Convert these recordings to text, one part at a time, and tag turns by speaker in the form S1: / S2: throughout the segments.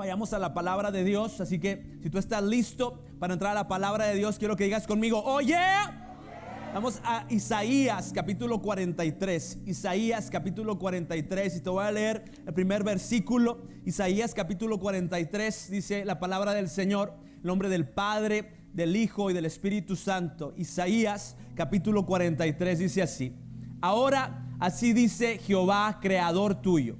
S1: Vayamos a la palabra de Dios. Así que si tú estás listo para entrar a la palabra de Dios, quiero que digas conmigo: oh yeah. Vamos a Isaías capítulo 43. Isaías capítulo 43. Y te voy a leer el primer versículo. Isaías capítulo 43. Dice la palabra del Señor, en nombre del Padre, del Hijo y del Espíritu Santo. Isaías capítulo 43 dice así: ahora así dice Jehová, creador tuyo,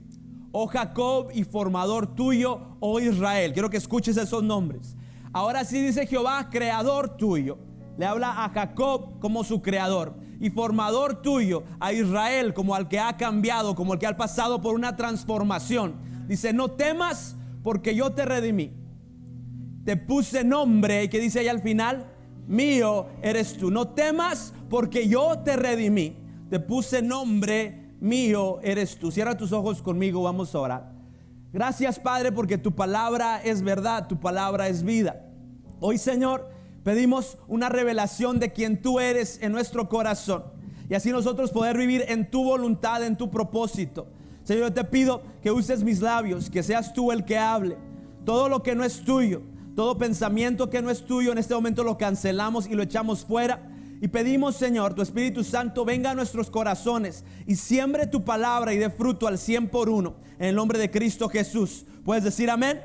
S1: oh Jacob, y formador tuyo, oh Israel. Quiero que escuches esos nombres. Ahora sí dice Jehová, creador tuyo. Le habla a Jacob como su creador, y formador tuyo, a Israel, como al que ha cambiado, como el que ha pasado por una transformación. Dice: no temas, porque yo te redimí. Te puse nombre. ¿Y qué dice ahí al final? Mío eres tú. No temas, porque yo te redimí. Te puse nombre, mío eres tú. Cierra tus ojos conmigo, vamos a orar. Gracias, Padre, porque tu palabra es verdad, tu palabra es vida. Hoy, Señor, pedimos una revelación de quien tú eres en nuestro corazón, y así nosotros poder vivir en tu voluntad, en tu propósito. Señor, yo te pido que uses mis labios, que seas tú el que hable. Todo lo que no es tuyo, todo pensamiento que no es tuyo, en este momento lo cancelamos y lo echamos fuera. Y pedimos, Señor, tu Espíritu Santo venga a nuestros corazones y siembre tu palabra y dé fruto al 100 por 1, en el nombre de Cristo Jesús. ¿Puedes decir amén?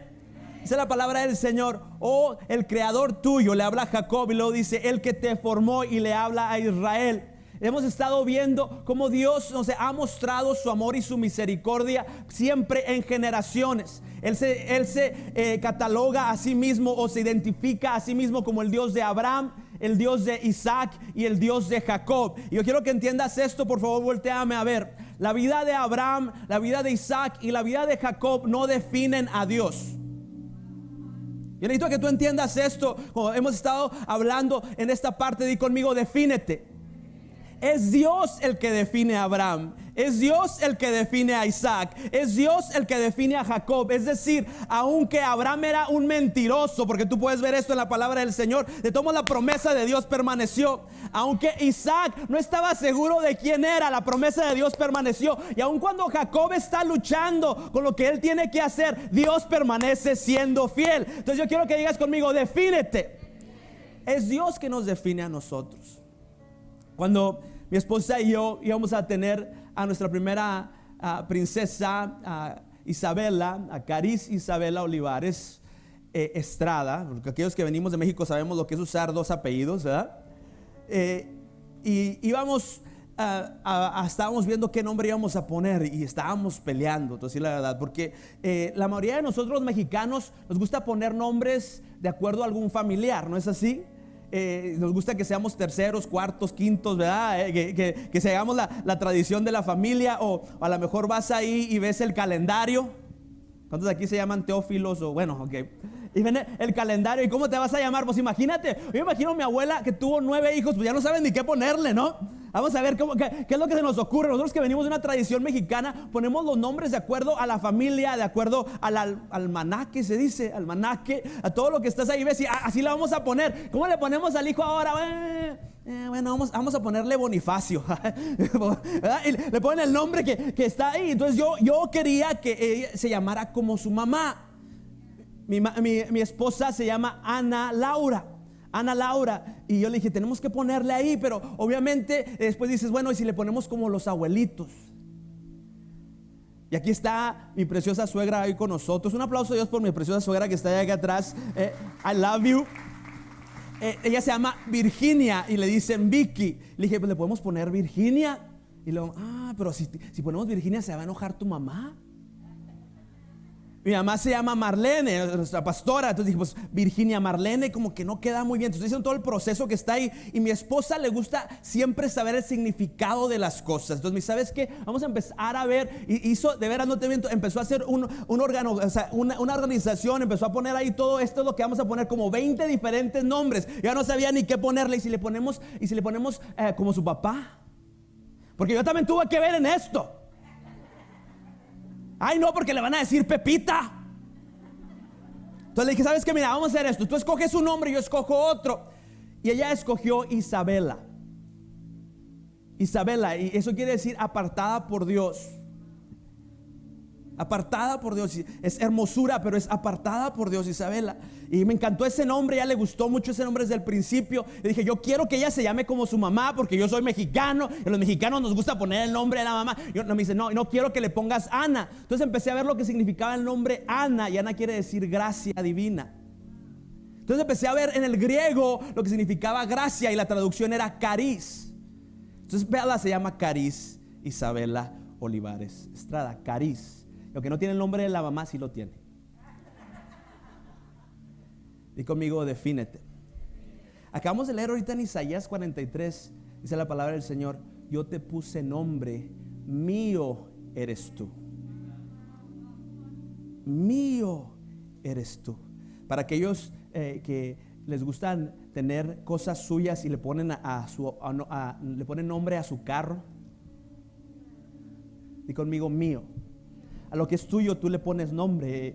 S1: Dice la palabra del Señor: oh, el creador tuyo. Le habla a Jacob, y luego dice: el que te formó, y le habla a Israel. Hemos estado viendo cómo Dios nos ha mostrado su amor y su misericordia siempre en generaciones. Él se cataloga a sí mismo, o se identifica a sí mismo, como el Dios de Abraham, el Dios de Isaac y el Dios de Jacob. Y yo quiero que entiendas esto, por favor, voltéame a ver. La vida de Abraham, la vida de Isaac y la vida de Jacob no definen a Dios. Yo necesito que tú entiendas esto. Como hemos estado hablando en esta parte, di conmigo: defínete. Es Dios el que define a Abraham, es Dios el que define a Isaac, es Dios el que define a Jacob. Es decir, aunque Abraham era un mentiroso, porque tú puedes ver esto en la palabra del Señor, de todos la promesa de Dios permaneció. Aunque Isaac no estaba seguro de quién era, la promesa de Dios permaneció. Y aun cuando Jacob está luchando con lo que él tiene que hacer, Dios permanece siendo fiel. Entonces yo quiero que digas conmigo: defínete. Es Dios que nos define a nosotros. Cuando mi esposa y yo íbamos a tener a nuestra primera princesa, Isabela, a Caris Isabela Olivares Estrada, porque aquellos que venimos de México sabemos lo que es usar dos apellidos, ¿verdad? Y íbamos estábamos viendo qué nombre íbamos a poner, y estábamos peleando, entonces, la verdad, porque la mayoría de nosotros los mexicanos nos gusta poner nombres de acuerdo a algún familiar, ¿no es así? Nos gusta que seamos terceros, cuartos, quintos, ¿verdad? Que sigamos la tradición de la familia. O a lo mejor vas ahí y ves el calendario. ¿Cuántos de aquí se llaman Teófilos? O bueno, ok. Y ven el calendario. ¿Y cómo te vas a llamar? Pues imagínate. Yo imagino a mi abuela que tuvo 9 hijos, pues ya no saben ni qué ponerle, ¿no? Vamos a ver qué es lo que se nos ocurre. Nosotros que venimos de una tradición mexicana, ponemos los nombres de acuerdo a la familia, de acuerdo al almanaque, se dice, almanaque, a todo lo que estás ahí, ves, y así la vamos a poner. ¿Cómo le ponemos al hijo ahora? Bueno, vamos a ponerle Bonifacio. Y le ponen el nombre que está ahí. Entonces yo quería que ella se llamara como su mamá. Mi esposa se llama Ana Laura. Y yo le dije: tenemos que ponerle ahí. Pero obviamente después dices: bueno, ¿y si le ponemos como los abuelitos? Y aquí está mi preciosa suegra ahí con nosotros. Un aplauso a Dios por mi preciosa suegra que está ahí acá atrás. I love you. Ella se llama Virginia y le dicen Vicky. Le dije: pues le podemos poner Virginia. Y luego: pero si ponemos Virginia, ¿se va a enojar tu mamá? Mi mamá se llama Marlene, nuestra pastora. Entonces dije: pues Virginia Marlene, como que no queda muy bien. Entonces hicieron todo el proceso que está ahí. Y mi esposa le gusta siempre saber el significado de las cosas. Entonces, ¿sabes qué? Vamos a empezar a ver. Y hizo, de veras no te miento, empezó a hacer una organización. Empezó a poner ahí todo esto, lo que vamos a poner, como 20 diferentes nombres. Ya no sabía ni qué ponerle. Y si le ponemos como su papá, porque yo también tuve que ver en esto. Ay, no, porque le van a decir Pepita. Entonces le dije: ¿sabes qué? Mira, vamos a hacer esto. Tú escoges un nombre y yo escojo otro. Y ella escogió Isabela. Y eso quiere decir apartada por Dios. Apartada por Dios. Es hermosura, pero es apartada por Dios, Isabela. Y me encantó ese nombre, ya le gustó mucho ese nombre desde el principio. Le dije, yo quiero que ella se llame como su mamá, porque yo soy mexicano y a los mexicanos nos gusta poner el nombre de la mamá. Me dice, no quiero que le pongas Ana. Entonces empecé a ver lo que significaba el nombre Ana, y Ana quiere decir gracia divina. Entonces empecé a ver en el griego lo que significaba gracia, y la traducción era cariz. Entonces véala, se llama Cariz Isabela Olivares Estrada, Cariz. Lo que no tiene el nombre de la mamá, sí lo tiene. Y conmigo, defínete. Acabamos de leer ahorita en Isaías 43, dice la palabra del Señor: yo te puse nombre, mío eres tú. Mío eres tú. Para aquellos que les gustan tener cosas suyas y le ponen le ponen nombre a su carro. Y conmigo, mío. A lo que es tuyo tú le pones nombre.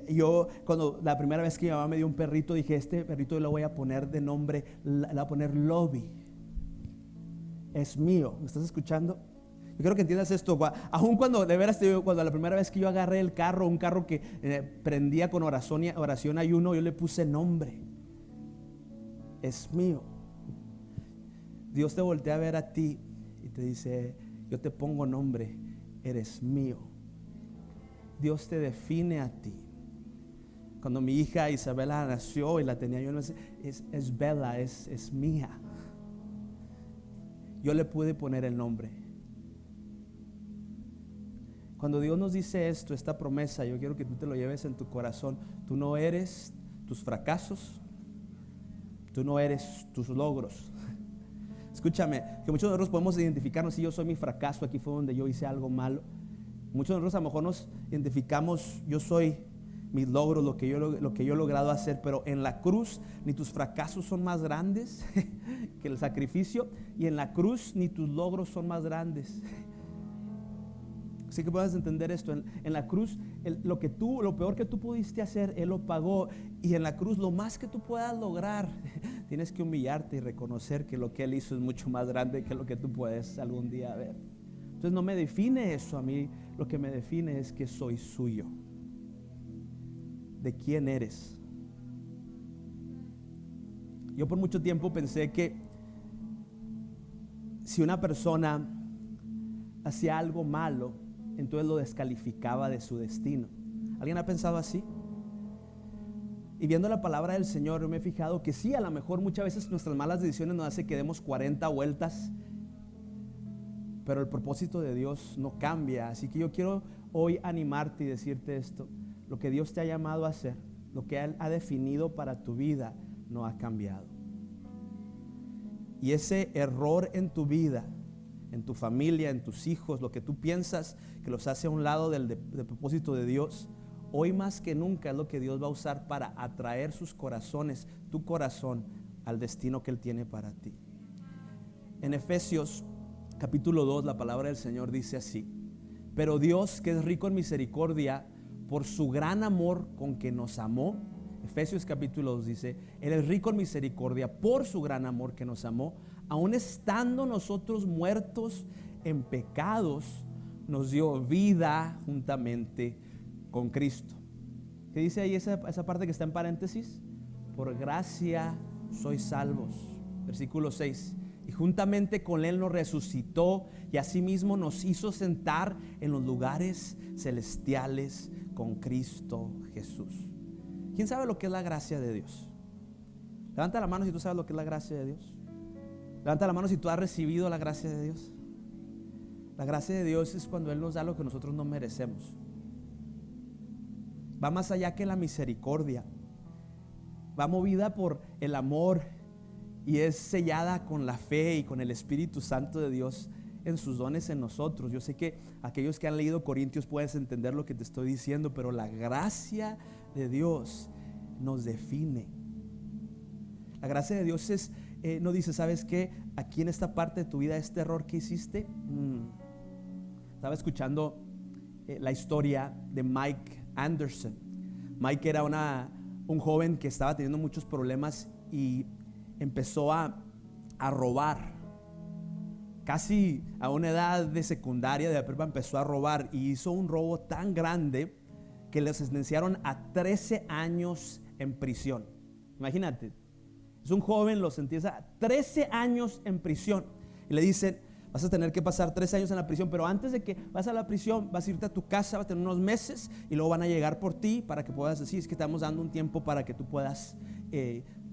S1: Yo cuando la primera vez que mi mamá me dio un perrito, dije, este perrito yo le voy a poner de nombre, le voy a poner Lobby. Es mío. ¿Me estás escuchando? Yo quiero que entiendas esto. Aun cuando de veras cuando la primera vez que yo agarré el carro, un carro que prendía con oración ayuno, yo le puse nombre. Es mío. Dios te voltea a ver a ti y te dice, yo te pongo nombre, eres mío. Dios te define a ti. Cuando mi hija Isabela nació y la tenía yo, es Bella, es mía. Yo le pude poner el nombre. Cuando Dios nos dice esto, esta promesa, yo quiero que tú te lo lleves en tu corazón. Tú no eres tus fracasos, tú no eres tus logros. Escúchame, que muchos de nosotros podemos identificarnos: si yo soy mi fracaso, aquí fue donde yo hice algo malo. Muchos de nosotros a lo mejor nos identificamos: yo soy mis logros, lo que yo he logrado hacer. Pero en la cruz ni tus fracasos son más grandes que el sacrificio, y en la cruz ni tus logros son más grandes. Así que puedas entender esto. En la cruz lo peor que tú pudiste hacer, Él lo pagó. Y en la cruz lo más que tú puedas lograr, tienes que humillarte y reconocer que lo que Él hizo es mucho más grande que lo que tú puedes algún día ver. Entonces no me define eso a mí. Lo que me define es que soy suyo. ¿De quién eres? Yo por mucho tiempo pensé que si una persona hacía algo malo, entonces lo descalificaba de su destino. ¿Alguien ha pensado así? Y viendo la palabra del Señor, yo me he fijado que sí, a lo mejor muchas veces nuestras malas decisiones nos hace que demos 40 vueltas, pero el propósito de Dios no cambia. Así que yo quiero hoy animarte y decirte esto: lo que Dios te ha llamado a hacer, lo que Él ha definido para tu vida, no ha cambiado. Y ese error en tu vida, en tu familia, en tus hijos, lo que tú piensas que los hace a un lado del propósito de Dios, hoy más que nunca es lo que Dios va a usar para atraer sus corazones, tu corazón, al destino que Él tiene para ti. En Efesios capítulo 2, la palabra del Señor dice así: pero Dios, que es rico en misericordia, por su gran amor con que nos amó. Efesios capítulo 2 dice: Él es rico en misericordia por su gran amor que nos amó, aun estando nosotros muertos en pecados, nos dio vida juntamente con Cristo. ¿Qué dice ahí esa parte que está en paréntesis? Por gracia sois salvos. Versículo 6: y juntamente con Él nos resucitó y asimismo nos hizo sentar en los lugares celestiales con Cristo Jesús. ¿Quién sabe lo que es la gracia de Dios? Levanta la mano si tú sabes lo que es la gracia de Dios. Levanta la mano si tú has recibido la gracia de Dios. La gracia de Dios es cuando Él nos da lo que nosotros no merecemos. Va más allá que la misericordia. Va movida por el amor y es sellada con la fe y con el Espíritu Santo de Dios en sus dones en nosotros. Yo sé que aquellos que han leído Corintios puedes entender lo que te estoy diciendo, pero la gracia de Dios nos define. La gracia de Dios no dice: ¿sabes qué? Aquí en esta parte de tu vida, este error que hiciste. Estaba escuchando la historia de Mike Anderson. Mike era un joven que estaba teniendo muchos problemas y empezó a robar. casi a una edad de secundaria, de prepa, empezó a robar y hizo un robo tan grande que le sentenciaron a 13 años en prisión. Imagínate, es un joven, lo sentencia a 13 años en prisión y le dicen: vas a tener que pasar 13 años en la prisión, pero antes de que vas a la prisión, vas a irte a tu casa, vas a tener unos meses y luego van a llegar por ti para que puedas decir: es que estamos dando un tiempo para que tú puedas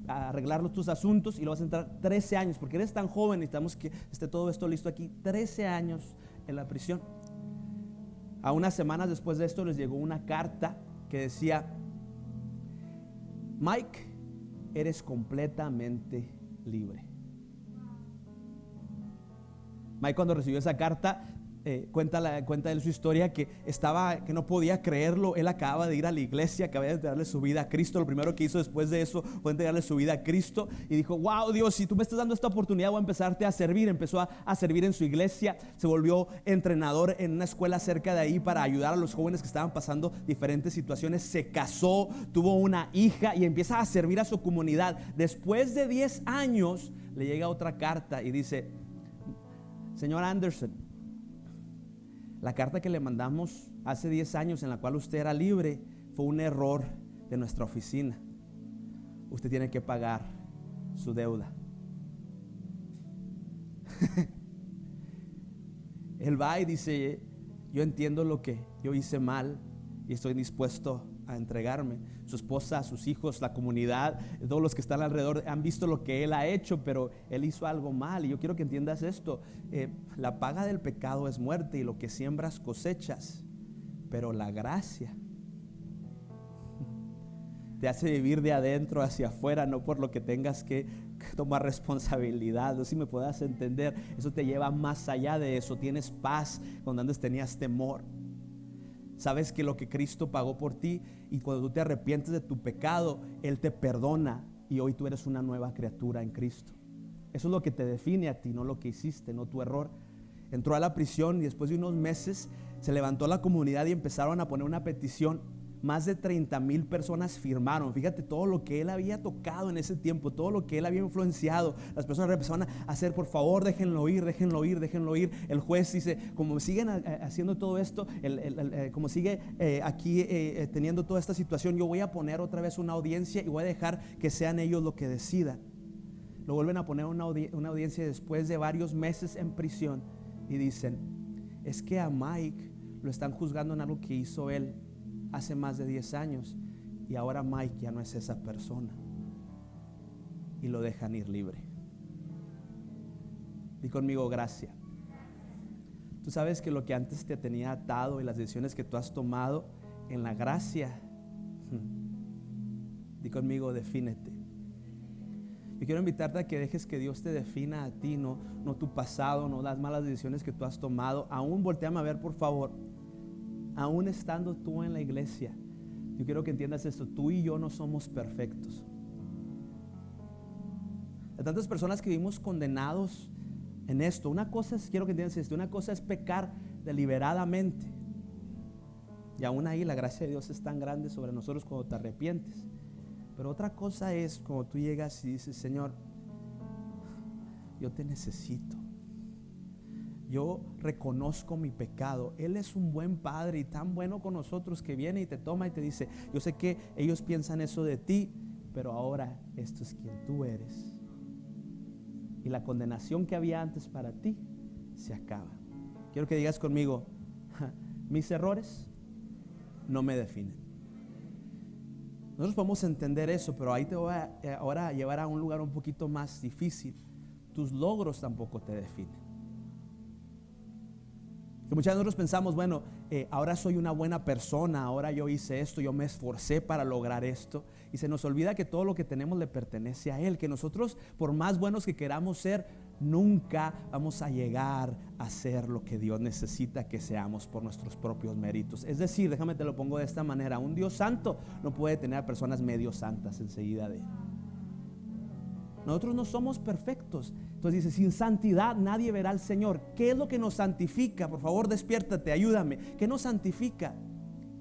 S1: arreglar tus asuntos, y lo vas a entrar 13 años, porque eres tan joven, necesitamos que esté todo esto listo aquí. 13 años en la prisión. A unas semanas después de esto les llegó una carta que decía: Mike, eres completamente libre. Mike, cuando recibió esa carta, cuenta él su historia, que no podía creerlo. Él acababa de ir a la iglesia, acababa de entregarle su vida a Cristo. Lo primero que hizo después de eso fue entregarle su vida a Cristo y dijo: wow, Dios, si tú me estás dando esta oportunidad, voy a empezarte a servir. Empezó a servir en su iglesia, se volvió entrenador en una escuela cerca de ahí para ayudar a los jóvenes que estaban pasando diferentes situaciones. Se casó, tuvo una hija y empieza a servir a su comunidad. Después de 10 años le llega otra carta y dice: señor Anderson, la carta que le mandamos hace 10 años en la cual usted era libre fue un error de nuestra oficina. Usted tiene que pagar su deuda. Él va y dice: yo entiendo lo que yo hice mal y estoy dispuesto a entregarme. Su esposa, sus hijos, la comunidad, todos los que están alrededor han visto lo que él ha hecho, pero él hizo algo mal. Y yo quiero que entiendas esto: la paga del pecado es muerte, y lo que siembras cosechas, pero la gracia te hace vivir de adentro hacia afuera, no por lo que tengas que tomar responsabilidad. No sé si me puedas entender. Eso te lleva más allá de eso. Tienes paz cuando antes tenías temor. Sabes que lo que Cristo pagó por ti, y cuando tú te arrepientes de tu pecado, Él te perdona y hoy tú eres una nueva criatura en Cristo. Eso es lo que te define a ti, no lo que hiciste, no tu error. Entró a la prisión y después de unos meses se levantó la comunidad y empezaron a poner una petición. Más de 30,000 personas firmaron. Fíjate todo lo que él había tocado en ese tiempo, todo lo que él había influenciado. Las personas empezaron a hacer: por favor, déjenlo ir, déjenlo ir, déjenlo ir. El juez dice: como siguen haciendo todo esto, como sigue aquí teniendo toda esta situación, yo voy a poner otra vez una audiencia y voy a dejar que sean ellos lo que decidan. Lo vuelven a poner una audiencia después de varios meses en prisión y dicen: es que a Mike lo están juzgando en algo que hizo él hace más de 10 años y ahora Mike ya no es esa persona, y lo dejan ir libre. Di conmigo: gracia. Tú sabes que lo que antes te tenía atado y las decisiones que tú has tomado, en la gracia, di conmigo: defínete. Yo quiero invitarte a que dejes que Dios te defina a ti, no tu pasado, no las malas decisiones que tú has tomado. Aún volteame a ver, por favor. Aún estando tú en la iglesia, yo quiero que entiendas esto: tú y yo no somos perfectos. Hay tantas personas que vivimos condenados en esto. Una cosa es, quiero que entiendas esto, una cosa es pecar deliberadamente, y aún ahí la gracia de Dios es tan grande sobre nosotros cuando te arrepientes. Pero otra cosa es cuando tú llegas y dices: Señor, yo te necesito. Yo reconozco mi pecado. Él es un buen padre y tan bueno con nosotros, que viene y te toma y te dice: yo sé que ellos piensan eso de ti, pero ahora esto es quien tú eres. Y la condenación que había antes para ti se acaba. Quiero que digas conmigo: mis errores no me definen. Nosotros podemos entender eso, pero ahí te voy ahora a llevar a un lugar un poquito más difícil. Tus logros tampoco te definen. Que muchas veces nosotros pensamos: bueno, ahora soy una buena persona, ahora yo hice esto, yo me esforcé para lograr esto, y se nos olvida que todo lo que tenemos le pertenece a Él, que nosotros, por más buenos que queramos ser, nunca vamos a llegar a ser lo que Dios necesita que seamos por nuestros propios méritos. Es decir, déjame te lo pongo de esta manera: un Dios santo no puede tener a personas medio santas enseguida de Él. Nosotros no somos perfectos. Entonces dice: sin santidad nadie verá al Señor. ¿Qué es lo que nos santifica? Por favor, despiértate, ayúdame. ¿Qué nos santifica?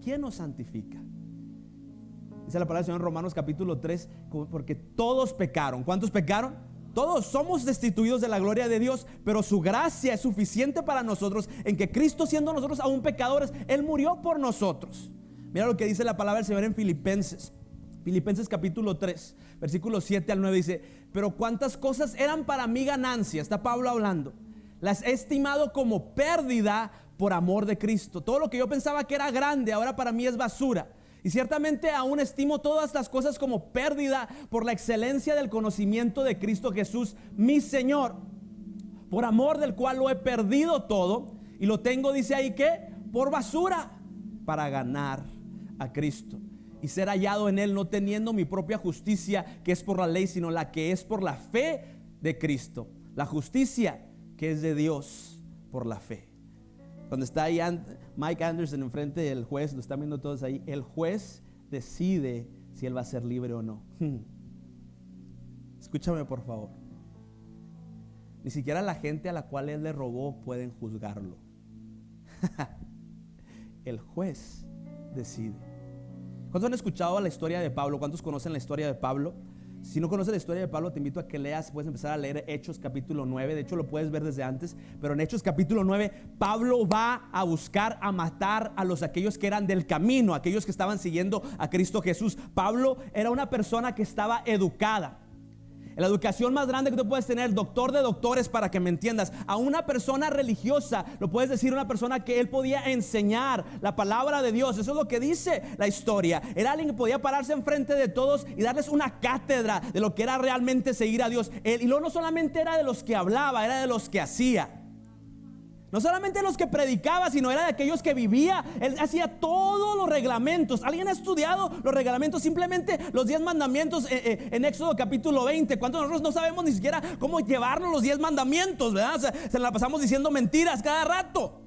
S1: ¿Quién nos santifica? Dice la palabra del Señor en Romanos capítulo 3, porque todos pecaron. ¿Cuántos pecaron? Todos somos destituidos de la gloria de Dios, pero su gracia es suficiente para nosotros, en que Cristo, siendo nosotros aún pecadores, Él murió por nosotros. Mira lo que dice la palabra del Señor en Filipenses capítulo 3, versículos 7 al 9, dice: pero cuántas cosas eran para mí ganancia, está Pablo hablando, las he estimado como pérdida por amor de Cristo. Todo lo que yo pensaba que era grande, ahora para mí es basura. Y ciertamente aún estimo todas las cosas como pérdida por la excelencia del conocimiento de Cristo Jesús, mi Señor, por amor del cual lo he perdido todo y lo tengo, dice ahí, que por basura, para ganar a Cristo y ser hallado en Él, no teniendo mi propia justicia que es por la ley, sino la que es por la fe de Cristo, la justicia que es de Dios por la fe. Cuando está ahí Mike Anderson enfrente del juez, lo están viendo todos ahí, el juez decide si él va a ser libre o no. Escúchame por favor. Ni siquiera la gente a la cual él le robó pueden juzgarlo. El juez decide. ¿Cuántos han escuchado la historia de Pablo? ¿Cuántos conocen la historia de Pablo? Si no conoces la historia de Pablo, te invito a que leas, puedes empezar a leer Hechos capítulo 9, de hecho lo puedes ver desde antes, pero en Hechos capítulo 9, Pablo va a buscar a matar a aquellos que eran del camino, aquellos que estaban siguiendo a Cristo Jesús. Pablo era una persona que estaba educada. La educación más grande que tú puedes tener, doctor de doctores, para que me entiendas, a una persona religiosa, lo puedes decir una persona que él podía enseñar la palabra de Dios. Eso es lo que dice la historia. Era alguien que podía pararse enfrente de todos y darles una cátedra de lo que era realmente seguir a Dios. Y luego no solamente era de los que hablaba, era de los que hacía. No solamente de los que predicaba, sino era de aquellos que vivía. Él hacía todos los reglamentos. ¿Alguien ha estudiado los reglamentos? Simplemente los 10 mandamientos en Éxodo capítulo 20. ¿Cuántos de nosotros no sabemos ni siquiera cómo llevarnos los 10 mandamientos, verdad? O sea, se la pasamos diciendo mentiras cada rato.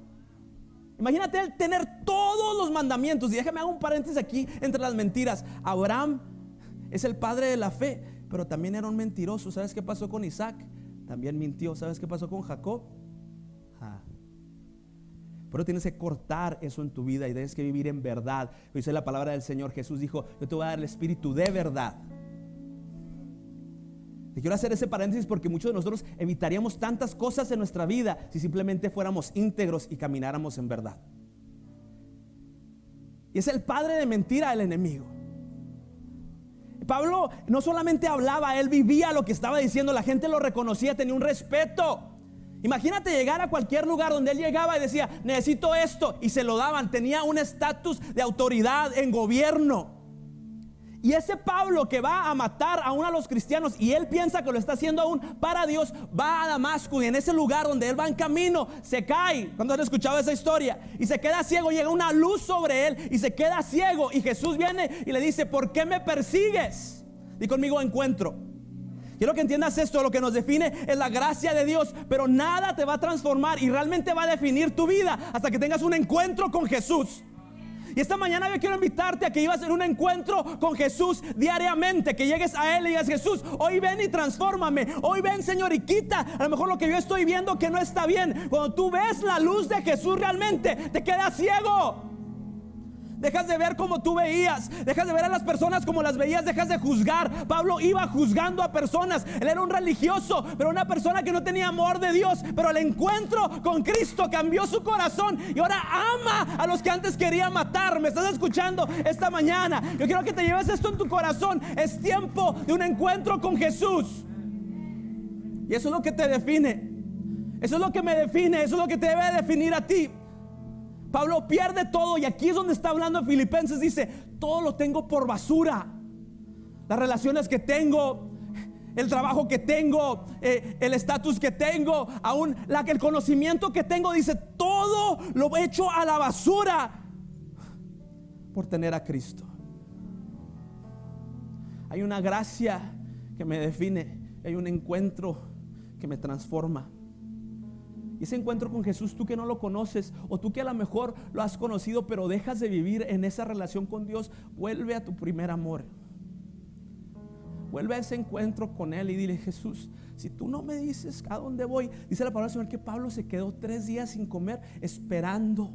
S1: Imagínate él tener todos los mandamientos. Y déjame hacer un paréntesis aquí entre las mentiras. Abraham es el padre de la fe, pero también era un mentiroso. ¿Sabes qué pasó con Isaac? También mintió. ¿Sabes qué pasó con Jacob? Pero tienes que cortar eso en tu vida y tienes que vivir en verdad. Dice la palabra del Señor. Jesús dijo: yo te voy a dar el espíritu de verdad. Te quiero hacer ese paréntesis porque muchos de nosotros evitaríamos tantas cosas en nuestra vida si simplemente fuéramos íntegros y camináramos en verdad. Y es el padre de mentira, el enemigo. Pablo no solamente hablaba, él vivía lo que estaba diciendo. La gente lo reconocía, tenía un respeto. Imagínate llegar a cualquier lugar donde él llegaba y decía: necesito esto, y se lo daban. Tenía un estatus de autoridad en gobierno. Y ese Pablo que va a matar a uno de los cristianos, y él piensa que lo está haciendo aún para Dios, va a Damasco, y en ese lugar donde él va en camino se cae. ¿Cuándo han escuchado esa historia? Y se queda ciego. Llega una luz sobre él y se queda ciego, y Jesús viene y le dice: ¿por qué me persigues? Di conmigo: encuentro. Quiero que entiendas esto. Lo que nos define es la gracia de Dios, pero nada te va a transformar y realmente va a definir tu vida hasta que tengas un encuentro con Jesús. Y esta mañana yo quiero invitarte a que ibas a hacer un encuentro con Jesús diariamente, que llegues a Él y digas: Jesús, hoy ven y transfórmame. Hoy ven, Señor, y quita a lo mejor lo que yo estoy viendo que no está bien. Cuando tú ves la luz de Jesús, realmente te quedas ciego. Dejas de ver como tú veías, dejas de ver a las personas como las veías, dejas de juzgar. Pablo iba juzgando a personas. Él era un religioso, pero una persona que no tenía amor de Dios. Pero el encuentro con Cristo cambió su corazón y ahora ama a los que antes quería matar. ¿Me estás escuchando esta mañana? Yo quiero que te lleves esto en tu corazón. Es tiempo de un encuentro con Jesús. Y eso es lo que te define. Eso es lo que me define. Eso es lo que te debe definir a ti. Pablo pierde todo, y aquí es donde está hablando en Filipenses. Dice: todo lo tengo por basura. Las relaciones que tengo, el trabajo que tengo, el estatus que tengo, aún el conocimiento que tengo. Dice: todo lo he hecho a la basura por tener a Cristo. Hay una gracia que me define, hay un encuentro que me transforma. Y ese encuentro con Jesús, tú que no lo conoces, o tú que a lo mejor lo has conocido pero dejas de vivir en esa relación con Dios, vuelve a tu primer amor. Vuelve a ese encuentro con Él y dile: Jesús, si tú no me dices a dónde voy. Dice la palabra del Señor que Pablo se quedó 3 días sin comer, esperando.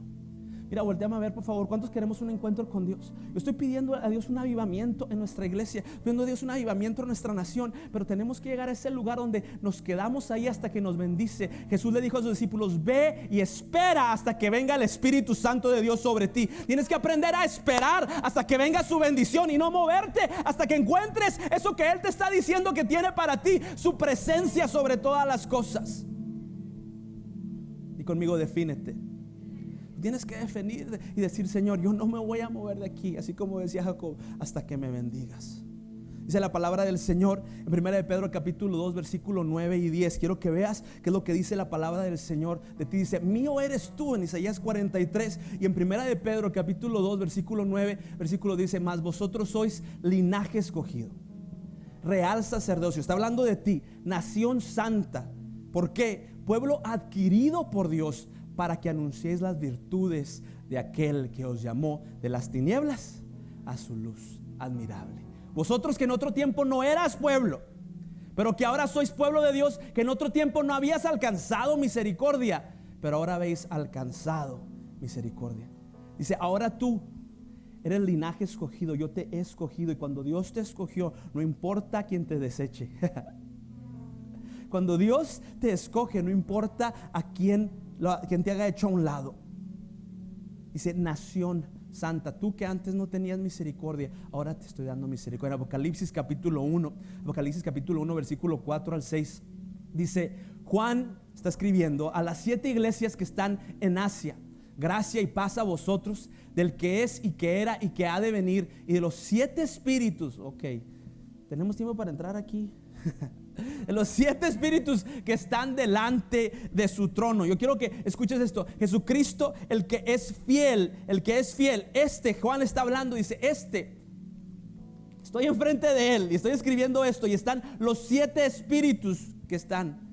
S1: Mira, volteame a ver, por favor. ¿Cuántos queremos un encuentro con Dios? Yo estoy pidiendo a Dios un avivamiento en nuestra iglesia, pidiendo a Dios un avivamiento en nuestra nación, pero tenemos que llegar a ese lugar donde nos quedamos ahí hasta que nos bendice. Jesús le dijo a sus discípulos: ve y espera hasta que venga el Espíritu Santo de Dios sobre ti. Tienes que aprender a esperar hasta que venga su bendición y no moverte hasta que encuentres eso que Él te está diciendo que tiene para ti, su presencia sobre todas las cosas. Y conmigo, defínete. Tienes que definir y decir: Señor, yo no me voy a mover de aquí, así como decía Jacob, hasta que me bendigas. Dice la palabra del Señor en 1 de Pedro capítulo 2 versículo 9 y 10. Quiero que veas qué es lo que dice la palabra del Señor de ti. Dice: mío eres tú, en Isaías 43. Y en 1 de Pedro capítulo 2 versículo 9 versículo dice: mas vosotros sois linaje escogido, real sacerdocio. Está hablando de ti, nación santa. ¿Por qué? Pueblo adquirido por Dios, para que anunciéis las virtudes de aquel que os llamó de las tinieblas a su luz admirable. Vosotros que en otro tiempo no eras pueblo, pero que ahora sois pueblo de Dios, que en otro tiempo no habías alcanzado misericordia, pero ahora habéis alcanzado misericordia. Dice: ahora tú eres linaje escogido, yo te he escogido. Y cuando Dios te escogió, no importa quién te deseche. Cuando Dios te escoge, no importa a quién te haga hecho a un lado. Dice: nación santa, tú que antes no tenías misericordia, ahora te estoy dando misericordia. Apocalipsis capítulo 1 versículo 4 al 6 dice: Juan está escribiendo a las 7 iglesias que están en Asia: gracia y paz a vosotros, del que es y que era y que ha de venir, y de los 7 espíritus. Ok, ¿tenemos tiempo para entrar aquí? De los 7 espíritus que están delante de su trono. Yo quiero que escuches esto: Jesucristo, el que es fiel, Juan está hablando, dice: estoy enfrente de él y estoy escribiendo esto, y están los 7 espíritus que están.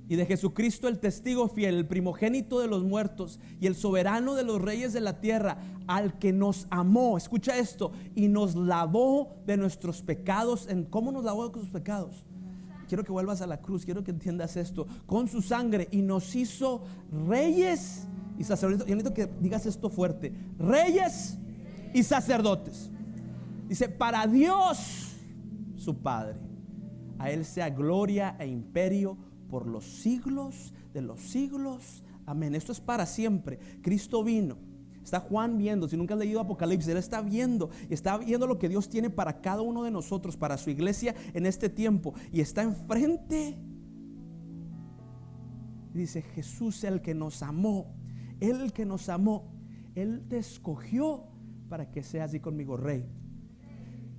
S1: Y de Jesucristo, el testigo fiel, el primogénito de los muertos y el soberano de los reyes de la tierra, al que nos amó, escucha esto, y nos lavó de nuestros pecados. ¿Cómo nos lavó de sus pecados? Quiero que vuelvas a la cruz, quiero que entiendas esto: con su sangre, y nos hizo reyes y sacerdotes. Yo necesito que digas esto fuerte: reyes y sacerdotes. Dice: para Dios su Padre, a Él sea gloria e imperio por los siglos de los siglos. Amén. Esto es para siempre. Cristo vino. Está Juan viendo. Si nunca has leído Apocalipsis, él está viendo lo que Dios tiene para cada uno de nosotros, para su iglesia en este tiempo, y está enfrente. Y dice: Jesús, el que nos amó, Él te escogió para que seas, y conmigo, rey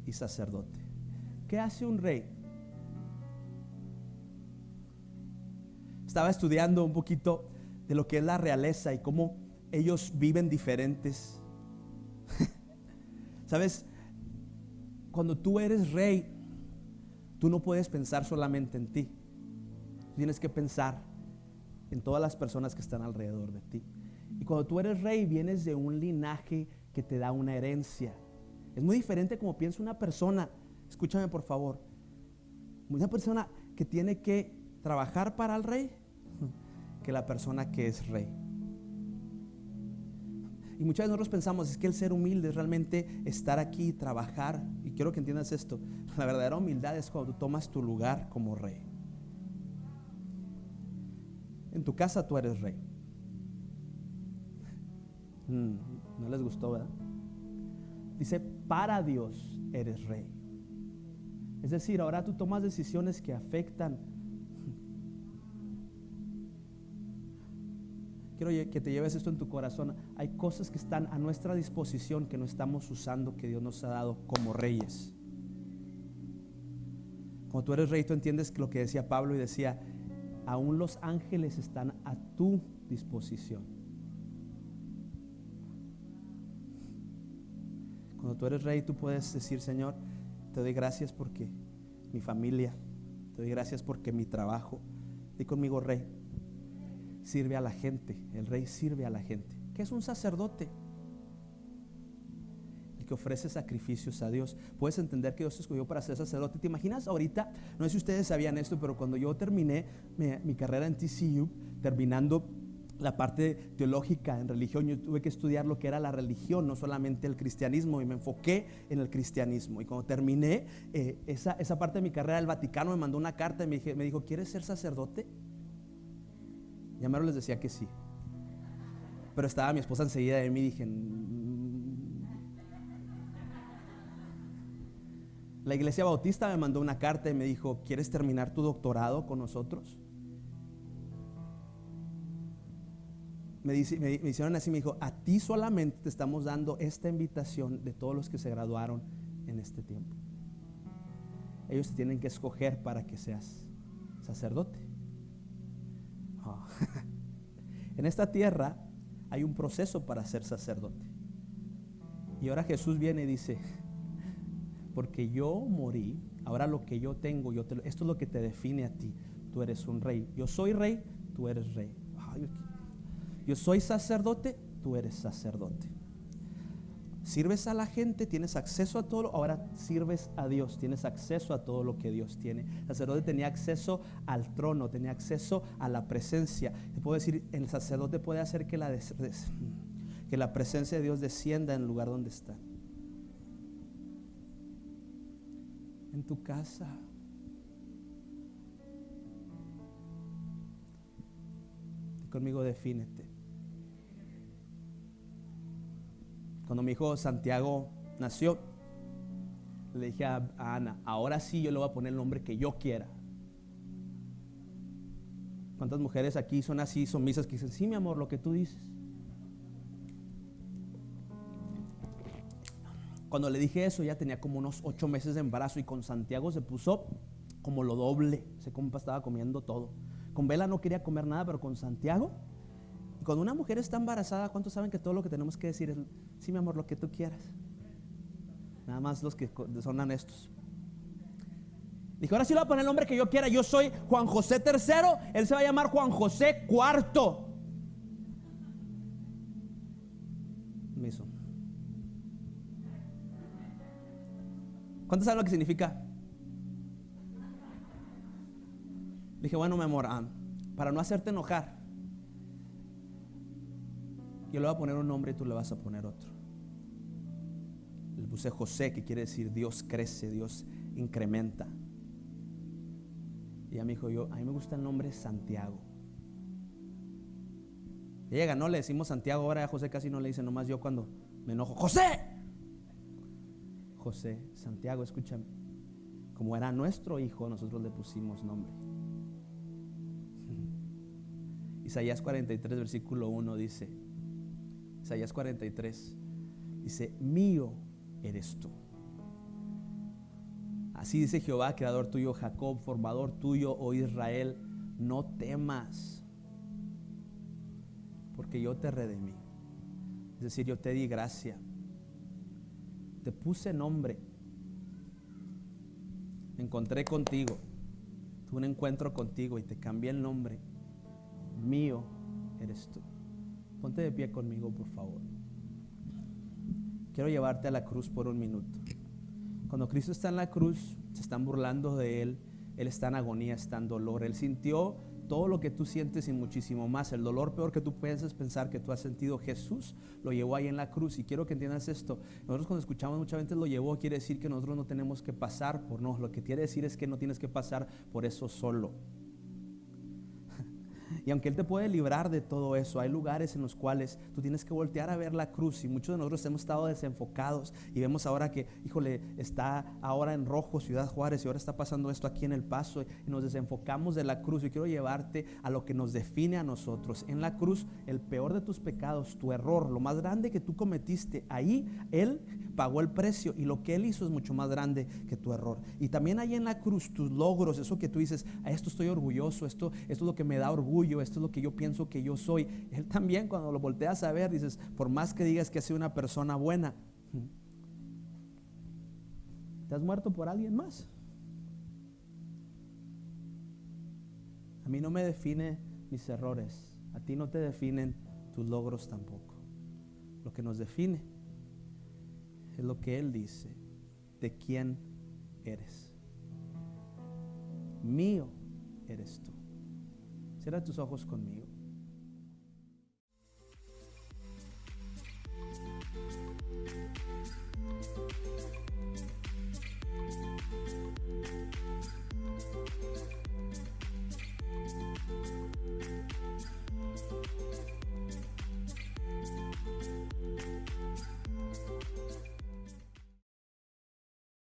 S1: y sacerdote. ¿Qué hace un rey? Estaba estudiando un poquito de lo que es la realeza y cómo ellos viven diferentes. ¿Sabes? Cuando tú eres rey, tú no puedes pensar solamente en ti. Tienes que pensar en todas las personas que están alrededor de ti. Y cuando tú eres rey, vienes de un linaje que te da una herencia. Es muy diferente como piensa una persona. Escúchame, por favor. Una persona que tiene que trabajar para el rey, que la persona que es rey. Y muchas veces nosotros pensamos: es que el ser humilde es realmente estar aquí, trabajar. Y quiero que entiendas esto: la verdadera humildad es cuando tú tomas tu lugar como rey. En tu casa tú eres rey. No les gustó, ¿verdad? Dice: para Dios eres rey. Es decir, ahora tú tomas decisiones que afectan. Quiero que te lleves esto en tu corazón. Hay cosas que están a nuestra disposición que no estamos usando, que Dios nos ha dado como reyes. Cuando tú eres rey, tú entiendes lo que decía Pablo, y decía: aún los ángeles están a tu disposición. Cuando tú eres rey, tú puedes decir: Señor, te doy gracias porque mi familia, te doy gracias porque mi trabajo. Di conmigo: rey sirve a la gente. El rey sirve a la gente. ¿Qué es un sacerdote? El que ofrece sacrificios a Dios. Puedes entender que Dios te escogió para ser sacerdote. ¿Te imaginas ahorita? No sé si ustedes sabían esto, pero cuando yo terminé mi carrera en TCU, terminando la parte teológica en religión. Yo tuve que estudiar lo que era la religión, no solamente el cristianismo, y me enfoqué en el cristianismo. Y cuando terminé esa parte de mi carrera, el Vaticano me mandó una carta y me dijo: ¿quieres ser sacerdote? Ya mero les decía que sí, pero estaba mi esposa enseguida de mí y dije: La Iglesia Bautista me mandó una carta y me dijo: ¿quieres terminar tu doctorado con nosotros? Me hicieron así, me dijo: a ti solamente te estamos dando esta invitación de todos los que se graduaron en este tiempo. Ellos te tienen que escoger para que seas sacerdote. Oh. En esta tierra hay un proceso para ser sacerdote. Y ahora Jesús viene y dice: porque yo morí, ahora lo que yo tengo, esto es lo que te define a ti. Tú eres un rey. Yo soy rey, tú eres rey. Yo soy sacerdote, tú eres sacerdote. Sirves a la gente, tienes acceso a todo. Ahora sirves a Dios, tienes acceso a todo lo que Dios tiene. El sacerdote tenía acceso al trono, tenía acceso a la presencia. Te puedo decir, el sacerdote puede hacer que la presencia de Dios descienda en el lugar donde está. En tu casa. Y conmigo, defínete. Cuando mi hijo Santiago nació, le dije a Ana: ahora sí yo le voy a poner el nombre que yo quiera. ¿Cuántas mujeres aquí son así, sumisas, que dicen: sí, mi amor, lo que tú dices? Cuando le dije eso, ya tenía como unos 8 meses de embarazo, y con Santiago se puso como lo doble. Ese compa estaba comiendo todo. Con Bela no quería comer nada, pero con Santiago. Y cuando una mujer está embarazada, ¿cuántos saben que todo lo que tenemos que decir es: sí, mi amor, lo que tú quieras? Nada más los que son honestos. Dije: ahora sí le voy a poner el nombre que yo quiera. Yo soy Juan José III, él se va a llamar Juan José IV. Me hizo. ¿Cuántos saben lo que significa? Dije: bueno, mi amor, para no hacerte enojar, yo le voy a poner un nombre y tú le vas a poner otro. Le puse José, que quiere decir Dios crece, Dios incrementa. Y ella me dijo: a mí me gusta el nombre Santiago. Y ella ganó, le decimos Santiago. Ahora a José casi no le dice, nomás yo cuando me enojo: ¡José! José, Santiago, escúchame. Como era nuestro hijo, nosotros le pusimos nombre. Isaías 43, versículo 1 dice: Isaías 43 dice: mío eres tú. Así dice Jehová, creador tuyo, Jacob, formador tuyo, oh Israel, no temas, porque yo te redimí. Es decir, yo te di gracia, te puse nombre, me encontré contigo, tuve un encuentro contigo y te cambié el nombre. Mío eres tú. Ponte de pie conmigo, por favor. Quiero llevarte a la cruz por un minuto. Cuando Cristo está en la cruz, se están burlando de Él. Él está en agonía, está en dolor. Él sintió todo lo que tú sientes y muchísimo más. El dolor peor que tú puedes pensar que tú has sentido, Jesús lo llevó ahí en la cruz. Y quiero que entiendas esto. Nosotros cuando escuchamos mucha gente lo llevó, quiere decir que nosotros no tenemos que pasar por no. Lo que quiere decir es que no tienes que pasar por eso solo. Y aunque Él te puede librar de todo eso, hay lugares en los cuales tú tienes que voltear a ver la cruz. Y muchos de nosotros hemos estado desenfocados y vemos ahora que, híjole, está ahora en rojo Ciudad Juárez y ahora está pasando esto aquí en El Paso, y nos desenfocamos de la cruz. Y quiero llevarte a lo que nos define a nosotros. En la cruz, el peor de tus pecados, tu error, lo más grande que tú cometiste, ahí Él pagó el precio, y lo que Él hizo es mucho más grande que tu error. Y también ahí en la cruz, tus logros, eso que tú dices: a esto estoy orgulloso, esto es lo que me da orgullo, esto es lo que yo pienso que yo soy. Él también, cuando lo volteas a ver, dices: por más que digas que has sido una persona buena, ¿te has muerto por alguien más? A mí no me define mis errores, a ti no te definen tus logros tampoco. Lo que nos define es lo que Él dice de quién eres. Mío eres tú. Cierra tus ojos conmigo.